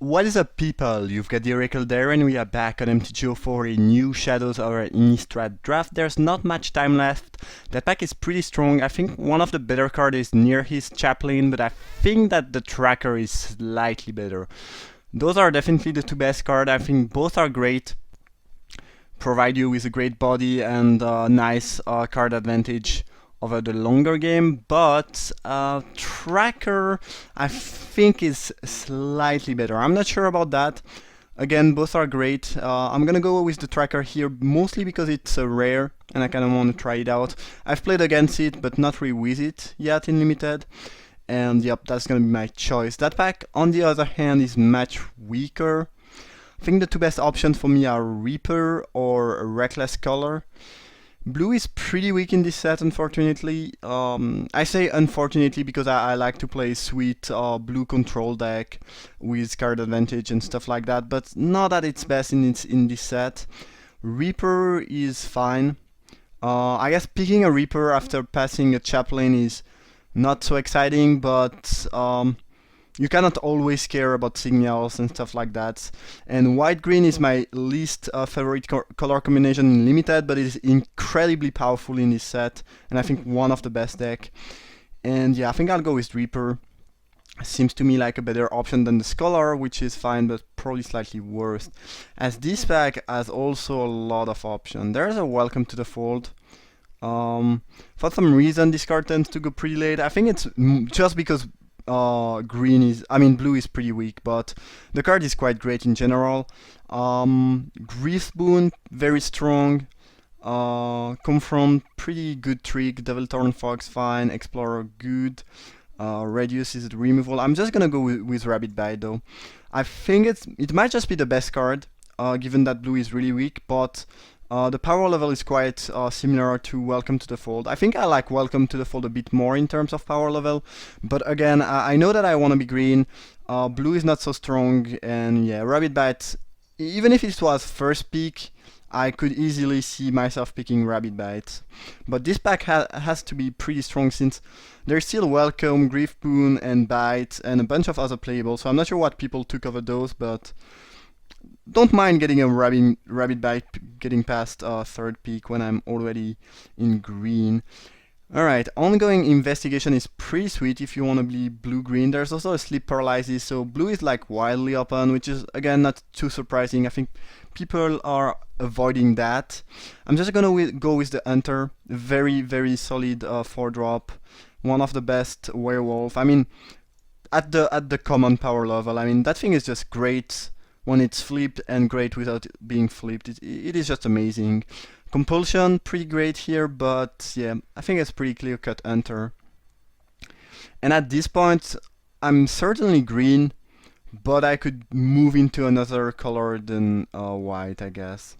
What is up, people? You've got the Oracle there, and we are back on MTGO for a new Shadows or Innistrad Draft. There's not much time left. That pack is pretty strong. I think one of the better cards is near his Chaplain, but I think that the Tracker is slightly better. Those are definitely the two best cards. I think both are great. Provide you with a great body and nice card advantage over the longer game, but Tracker I think is slightly better. I'm not sure about that. Again, both are great. I'm gonna go with the Tracker here, mostly because it's a rare and I kinda want to try it out. I've played against it, but not really with it yet in Limited. And yep, that's gonna be my choice. That pack, on the other hand, is much weaker. I think the two best options for me are Reaper or Reckless Color. Blue is pretty weak in this set, unfortunately. I say unfortunately because I like to play sweet blue control deck with card advantage and stuff like that, but not at its best in this set. Reaper is fine. I guess picking a Reaper after passing a Chaplain is not so exciting, but you cannot always care about signals and stuff like that. And white-green is my least favorite color combination in Limited, but it is incredibly powerful in this set, and I think one of the best deck. And yeah, I think I'll go with Reaper. Seems to me like a better option than the Scholar, which is fine, but probably slightly worse. As this pack has also a lot of options. There's a Welcome to the Fold. For some reason, this card tends to go pretty late. I think it's just because blue is pretty weak, but the card is quite great in general. Grief Boon, very strong. Confront, pretty good trick. Devil Torn Fox, fine. Explorer, good. Radius is removal. I'm just gonna go with Rabbit Bite though. I think it might just be the best card, given that blue is really weak, but the power level is quite similar to Welcome to the Fold. I think I like Welcome to the Fold a bit more in terms of power level, but again, I know that I want to be green. Blue is not so strong, and yeah, Rabbit Bite, even if it was first pick, I could easily see myself picking Rabbit Bite. But this pack has to be pretty strong since there's still Welcome, Grief Boon, and Bite, and a bunch of other playables, so I'm not sure what people took over those, but don't mind getting a rabbit bite getting past third peak when I'm already in green. Alright, ongoing investigation is pretty sweet if you want to be blue-green. There's also a sleep paralysis, so blue is like wildly open, which is again not too surprising. I think people are avoiding that. I'm just gonna go with the Hunter. Very, very solid 4-drop. One of the best werewolf. I mean, at the common power level, I mean that thing is just great when it's flipped and great without being flipped. It is just amazing. Compulsion, pretty great here, but yeah, I think it's pretty clear-cut Enter. And at this point, I'm certainly green, but I could move into another color than white, I guess.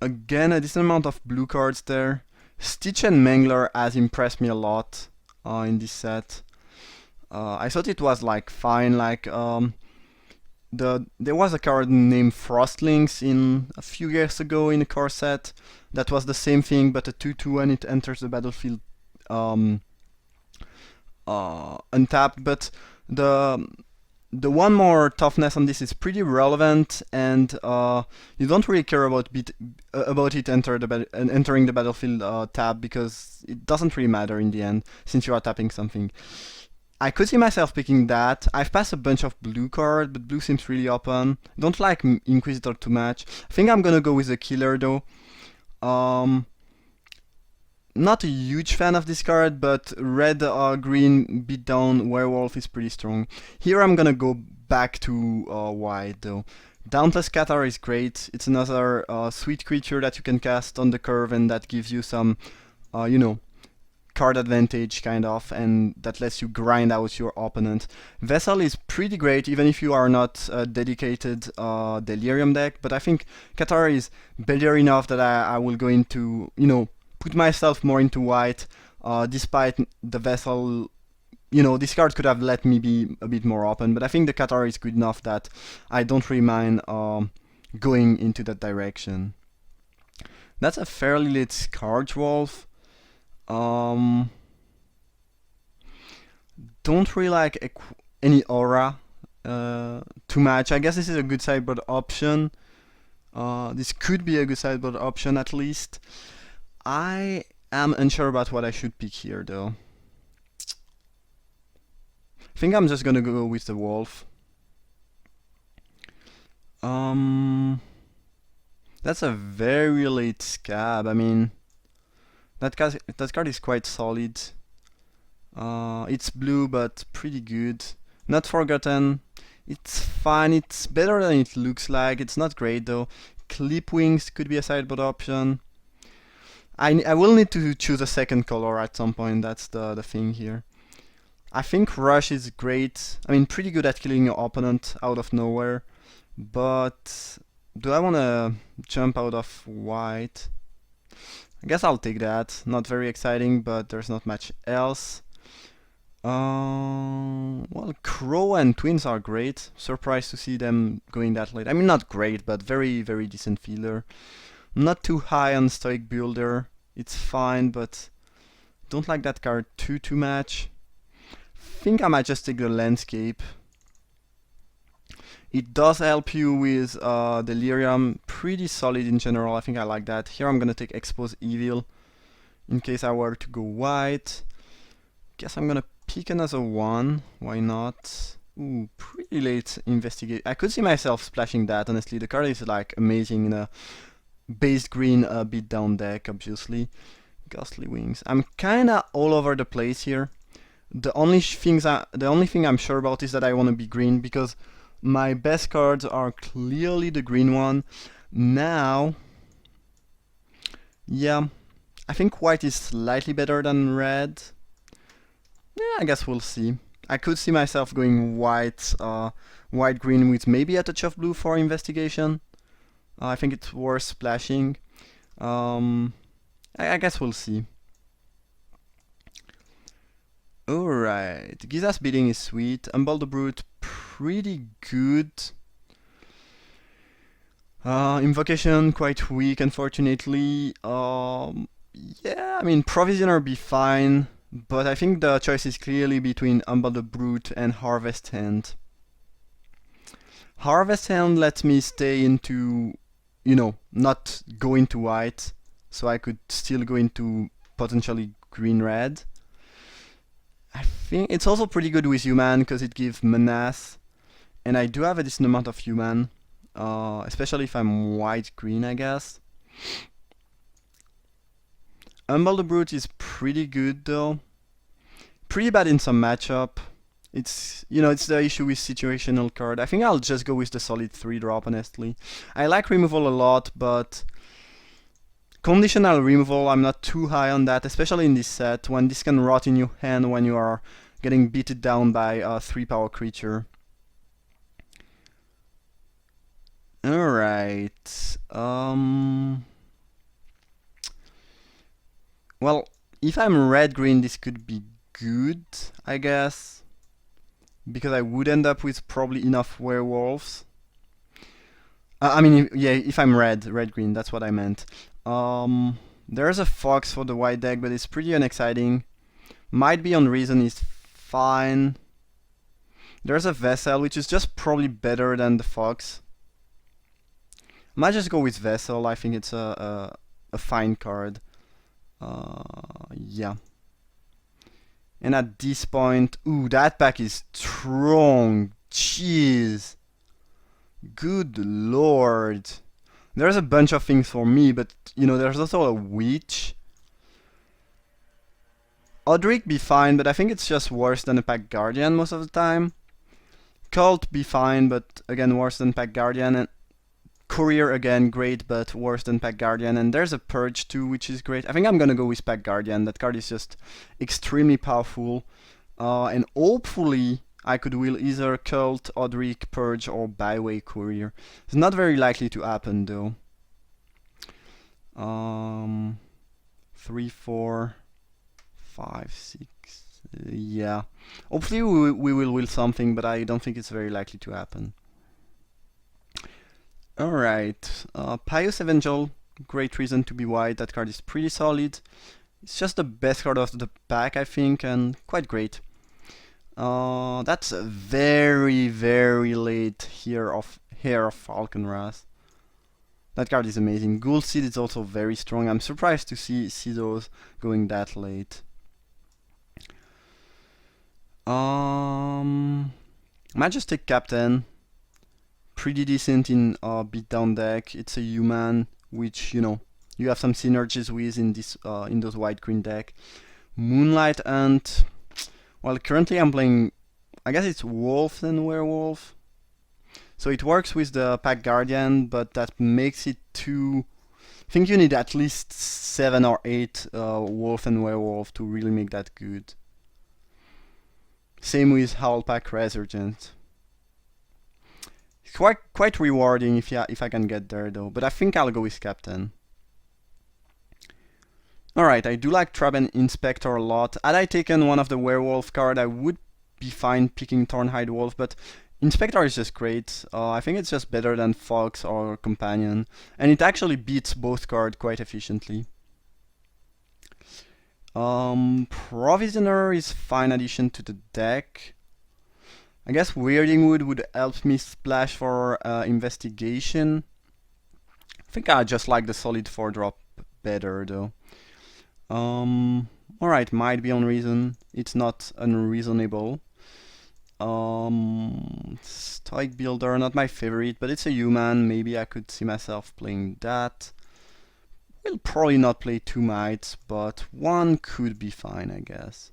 Again, a decent amount of blue cards there. Stitch and Mangler has impressed me a lot in this set. I thought it was like fine, like there was a card named Frostlings in a few years ago in a core set that was the same thing, but a 2/2 and it enters the battlefield untapped. But the one more toughness on this is pretty relevant, and you don't really care about it entering the battlefield tab, because it doesn't really matter in the end since you are tapping something. I could see myself picking that. I've passed a bunch of blue cards, but blue seems really open. Don't like Inquisitor too much. I think I'm gonna go with the Killer though. Not a huge fan of this card, but red green beatdown werewolf is pretty strong. Here I'm gonna go back to white though. Dauntless Cathar is great. It's another sweet creature that you can cast on the curve, and that gives you some, you know, card advantage kind of, and that lets you grind out your opponent. Vessel is pretty great even if you are not a dedicated Delirium deck, but I think Qatar is better enough that I will go into, you know, put myself more into white, despite the Vessel. You know, this card could have let me be a bit more open, but I think the Qatar is good enough that I don't really mind going into that direction. That's a fairly lit Scourge Wolf. Don't really like any aura to match. I guess this is a good sideboard option. This could be a good sideboard option at least. I am unsure about what I should pick here though. I think I'm just gonna go with the wolf. That's a very late scab. I mean, that card is quite solid. It's blue, but pretty good. Not forgotten. It's fine. It's better than it looks like. It's not great though. Clip wings could be a sideboard option. I will need to choose a second color at some point. That's the thing here. I think Rush is great. I mean, pretty good at killing your opponent out of nowhere. But do I want to jump out of white? I guess I'll take that. Not very exciting, but there's not much else. Well, Crow and Twins are great. Surprised to see them going that late. I mean, not great, but very, very decent fielder. Not too high on Stoic Builder. It's fine, but don't like that card too much. Think I might just take the Landscape. It does help you with Delirium. Pretty solid in general. I think I like that. Here I'm gonna take Expose Evil in case I were to go white. Guess I'm gonna pick another one. Why not? Ooh, pretty late Investigate. I could see myself splashing that, honestly. The card is like amazing in a base green beat down deck, obviously. Ghostly Wings. I'm kinda all over the place here. The only thing I'm sure about is that I wanna be green because my best cards are clearly the green one. Now, yeah, I think white is slightly better than red. Yeah, I guess we'll see. I could see myself going white, white-green with maybe a touch of blue for investigation. I think it's worth splashing. I guess we'll see. Alright, Giza's Bidding is sweet. Humble the Brute, pretty good. Invocation, quite weak, unfortunately. Yeah, I mean, Provisioner be fine, but I think the choice is clearly between Humble the Brute and Harvest Hand. Harvest Hand lets me stay into, you know, not go into white, so I could still go into potentially green-red. I think it's also pretty good with human because it gives menace, and I do have a decent amount of human, especially if I'm white-green, I guess. Humble the Brute is pretty good though. Pretty bad in some matchup. It's, you know, it's the issue with situational card. I think I'll just go with the solid 3-drop, honestly. I like removal a lot, but conditional removal, I'm not too high on that, especially in this set, when this can rot in your hand when you are getting beaten down by a 3-power creature. Alright. Well, if I'm red-green, this could be good, I guess. Because I would end up with probably enough werewolves. I mean, yeah, if I'm red-green, that's what I meant. There's a fox for the white deck, but it's pretty unexciting. Might be on reason is fine. There's a vessel, which is just probably better than the fox. Might just go with vessel. I think it's a fine card. Yeah. And at this point, ooh, that pack is strong. Jeez. Good lord. There's a bunch of things for me, but, you know, there's also a witch. Odric be fine, but I think it's just worse than a Pack Guardian most of the time. Cult be fine, but again, worse than Pack Guardian. And Courier, again, great, but worse than Pack Guardian. And there's a Purge too, which is great. I think I'm gonna go with Pack Guardian. That card is just extremely powerful. And hopefully I could wheel either Cult, Odric, Purge, or Byway Courier. It's not very likely to happen though. 3, 4, 5, 6. Yeah. Hopefully we will wheel something, but I don't think it's very likely to happen. Alright. Pious Evangel. Great reason to be white. That card is pretty solid. It's just the best card of the pack, I think, and quite great. That's a very, very late Hair of Falconraz. That card is amazing. Ghoul Seed is also very strong. I'm surprised to see those going that late. Might just take Captain. Pretty decent in beatdown deck. It's a human, which you have some synergies with in those white green deck. Moonlight Hunt. Well, currently I'm playing, I guess it's Wolf and Werewolf. So it works with the Pack Guardian, but that makes it too... I think you need at least 7 or 8 Wolf and Werewolf to really make that good. Same with Howl Pack Resurgent. It's quite rewarding if I can get there though, but I think I'll go with Captain. Alright, I do like Trap and Inspector a lot. Had I taken one of the Werewolf card, I would be fine picking Thornhide Wolf, but Inspector is just great. I think it's just better than Fox or Companion, and it actually beats both cards quite efficiently. Provisioner is fine addition to the deck. I guess Weirding Wood would help me splash for Investigation. I think I just like the solid 4-drop better though. Alright, might be unreason. It's not unreasonable. Stoic Builder, not my favorite, but it's a human. Maybe I could see myself playing that. We'll probably not play 2 mites, but 1 could be fine, I guess.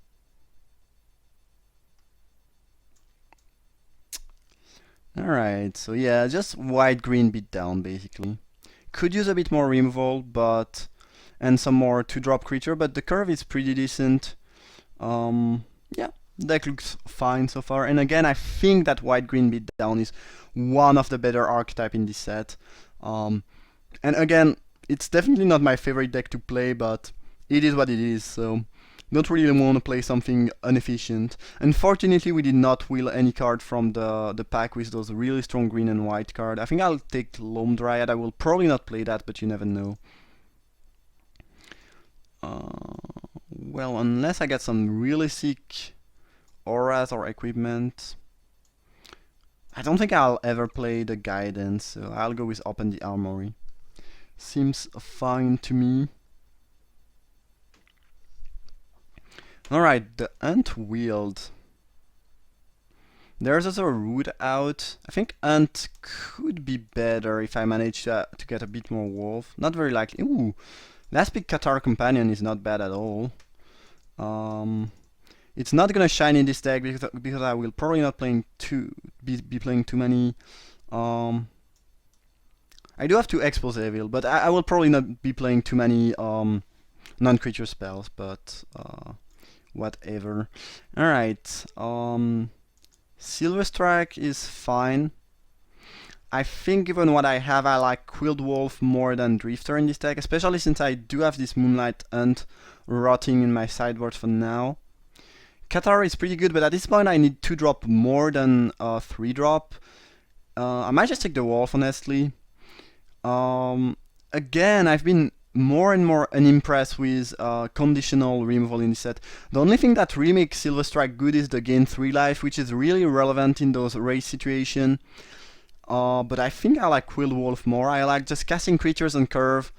Alright, so yeah, just white-green beatdown, basically. Could use a bit more removal, and some more 2-drop creature, but the curve is pretty decent. Yeah, deck looks fine so far. And again, I think that white-green beatdown is one of the better archetype in this set. And again, it's definitely not my favorite deck to play, but it is what it is, so don't really want to play something inefficient. Unfortunately, we did not wheel any card from the pack with those really strong green and white card. I think I'll take Loam Dryad. I will probably not play that, but you never know. Well, unless I get some really sick auras or equipment, I don't think I'll ever play the Guidance, so I'll go with Open the Armory. Seems fine to me. Alright, the Hunt Wield. There's also a Root out. I think Hunt could be better if I manage to get a bit more Wolf. Not very likely. Ooh! Last pick Qatar Companion is not bad at all. It's not gonna shine in this deck because I will probably not be playing too many. I do have to Expose Evil, but I will probably not be playing too many non-creature spells. But whatever. All right. Silver Strike is fine. I think given what I have, I like Quilled Wolf more than Drifter in this deck, especially since I do have this Moonlight Hunt rotting in my sideboard for now. Qatar is pretty good, but at this point I need 2-drop more than 3-drop. I might just take the Wolf, honestly. Again, I've been more and more unimpressed with conditional removal in this set. The only thing that really makes Silver Strike good is the gain 3 life, which is really relevant in those race situations. But I think I like Quilled Wolf more. I like just casting creatures on curve,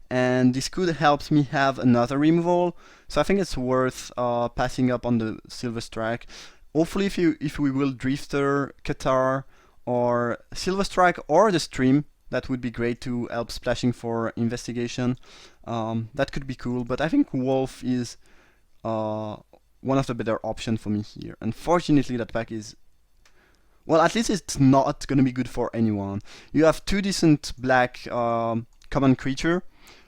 and this could help me have another removal. So I think it's worth passing up on the Silver Strike. Hopefully, if we will Drifter, Qatar, or Silver Strike, or the Stream, that would be great to help splashing for Investigation. That could be cool, but I think Wolf is one of the better options for me here. Unfortunately, that pack is... well, at least it's not gonna be good for anyone. You have 2 decent black common creature,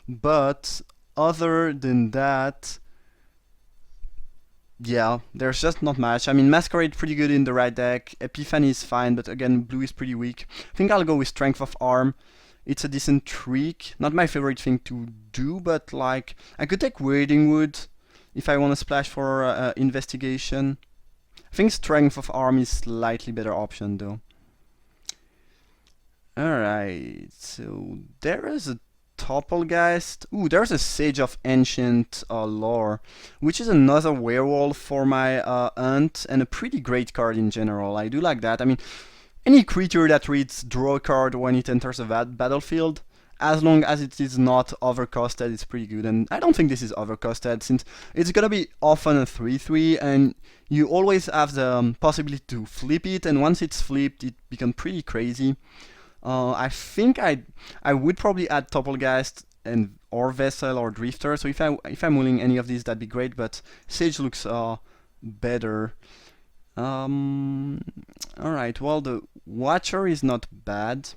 but other than that, yeah, there's just not much. I mean, Masquerade pretty good in the right deck. Epiphany is fine, but again, blue is pretty weak. I think I'll go with Strength of Arm. It's a decent trick. Not my favorite thing to do, but like, I could take Weirding Wood if I want to splash for Investigation. I think Strength of Arm is slightly better option though. Alright, so there is a Toppelgeist. Ooh, there's a Sage of Ancient Lore, which is another werewolf for my Hunt, and a pretty great card in general. I do like that. I mean, any creature that reads draw a card when it enters a battlefield, as long as it is not overcosted, it's pretty good. And I don't think this is overcosted, since it's gonna be often a 3/3, and you always have the possibility to flip it, and once it's flipped, it becomes pretty crazy. I think I would probably add Toppelgeist and or Vessel or Drifter. So if I'm willing any of these, that'd be great. But Sage looks better. All right. Well, the Watcher is not bad.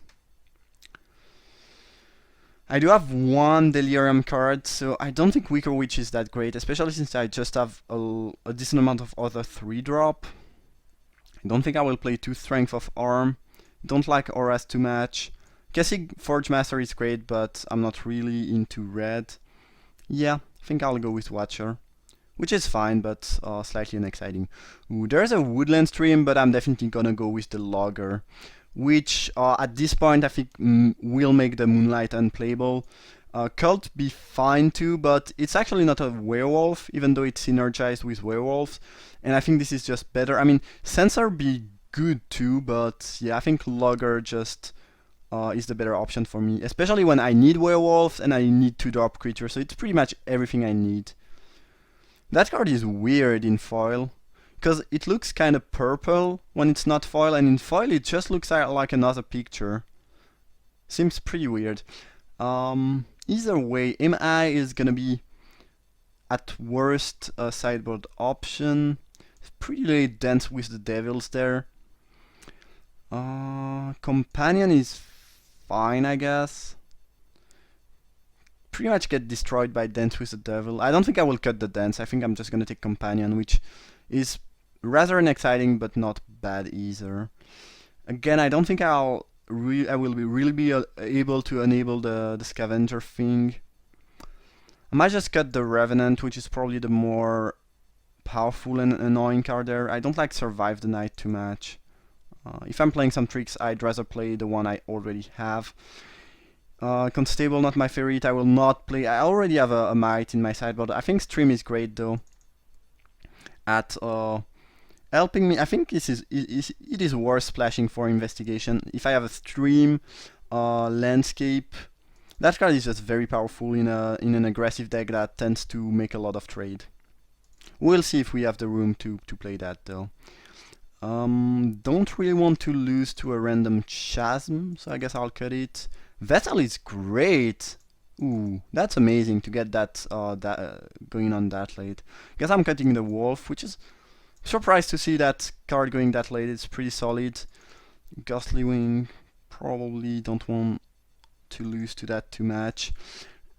I do have one Delirium card, so I don't think Wicker Witch is that great, especially since I just have a decent amount of other 3-drop. I don't think I will play 2 Strength of Arm. Don't like auras too much. Guessing Forge Master is great, but I'm not really into red. Yeah, I think I'll go with Watcher, which is fine, but slightly unexciting. Ooh, there's a Woodland Stream, but I'm definitely gonna go with the Logger, which at this point I think will make the Moonlight unplayable. Cult be fine too, but it's actually not a werewolf, even though it's synergized with werewolves, and I think this is just better. I mean, Censor be good too, but yeah, I think Logger just is the better option for me, especially when I need werewolves and I need to drop creatures, so it's pretty much everything I need. That card is weird in foil, because it looks kind of purple when it's not foil, and in foil it just looks like another picture. Seems pretty weird. Either way, MI is gonna be at worst a sideboard option. It's pretty dense with the devils there. Companion is fine, I guess. Pretty much get destroyed by Dance with the Devil. I don't think I will cut the Dance. I think I'm just gonna take Companion, which is rather unexciting but not bad either. Again, I don't think I will really be able to enable the Scavenger thing. I might just cut the Revenant, which is probably the more powerful and annoying card there. I don't like Survive the Night too much. If I'm playing some tricks, I'd rather play the one I already have. Constable, not my favorite. I will not play. I already have a Might in my sideboard. I think Stream is great though. At helping me, I think it is worth splashing for Investigation. If I have a Stream, Landscape, that card is just very powerful in an aggressive deck that tends to make a lot of trade. We'll see if we have the room to play that though. Don't really want to lose to a random Chasm, so I guess I'll cut it. Vessel is great! Ooh, that's amazing to get that, going on that late. Guess I'm cutting the Wolf, which is surprised to see that card going that late. It's pretty solid. Ghostly Wing, probably don't want to lose to that too much.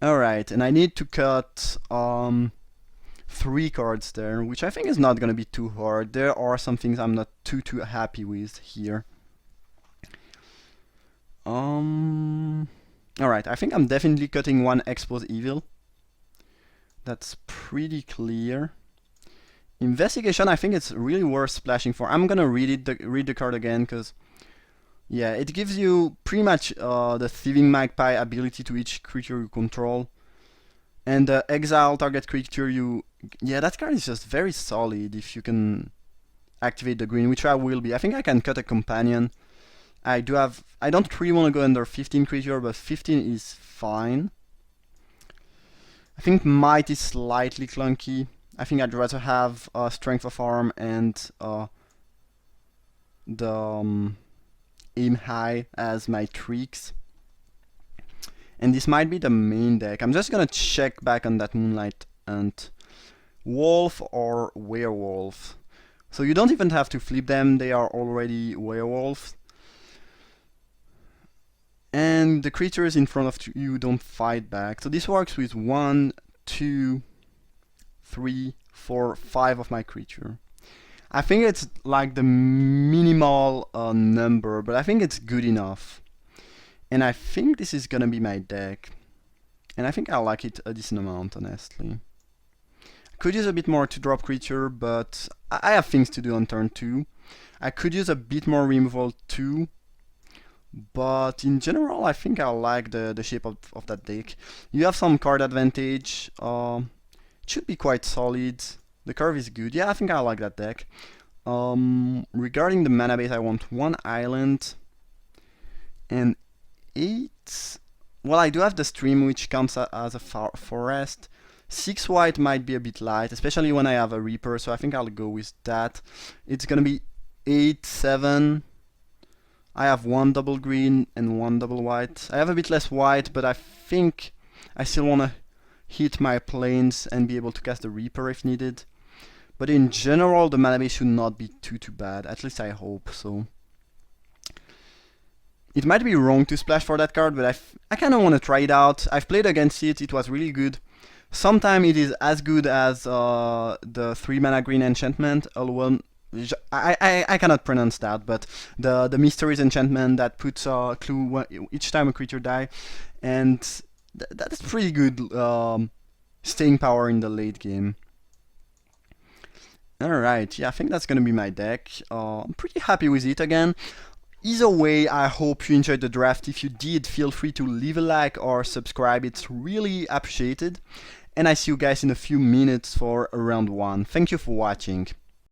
Alright, and I need to cut 3 cards there, which I think is not gonna be too hard. There are some things I'm not too happy with here. Alright, I think I'm definitely cutting 1 Expose Evil. That's pretty clear. Investigation, I think it's really worth splashing for. I'm gonna read the card again, because yeah, it gives you pretty much the Thieving Magpie ability to each creature you control. And exile target creature you... Yeah, that card is just very solid if you can activate the green, which I will be. I think I can cut a Companion. I don't really want to go under 15 creature, but 15 is fine. I think Might is slightly clunky. I think I'd rather have Strength of Arm and the Aim High as my tricks. And this might be the main deck. I'm just gonna check back on that Moonlight Hunt. Wolf or Werewolf. So you don't even have to flip them, they are already werewolves. And the creatures in front of you don't fight back. So this works with 1, 2, 3, 4, 5 of my creature. I think it's like the minimal number, but I think it's good enough. And I think this is gonna be my deck. And I think I like it a decent amount, honestly. I could use a bit more to drop creature, but I have things to do on turn 2. I could use a bit more removal too. But in general, I think I like the shape of that deck. You have some card advantage. It should be quite solid. The curve is good. Yeah, I think I like that deck. Regarding the mana base, I want 1 island and 8. Well, I do have the stream, which counts as a forest. 6 white might be a bit light, especially when I have a Reaper, so I think I'll go with that. It's gonna be 8, 7. I have 1 double green and 1 double white. I have a bit less white, but I think I still wanna hit my planes and be able to cast the Reaper if needed. But in general, the mana base should not be too bad. At least I hope so. It might be wrong to splash for that card, but I kind of want to try it out. I've played against it, it was really good. Sometimes it is as good as the 3 mana green enchantment, although I cannot pronounce that, but the Mysteries enchantment that puts a clue each time a creature dies, and that's pretty good staying power in the late game. Alright, yeah, I think that's gonna be my deck. I'm pretty happy with it again. Either way, I hope you enjoyed the draft. If you did, feel free to leave a like or subscribe, it's really appreciated. And I see you guys in a few minutes for round 1. Thank you for watching.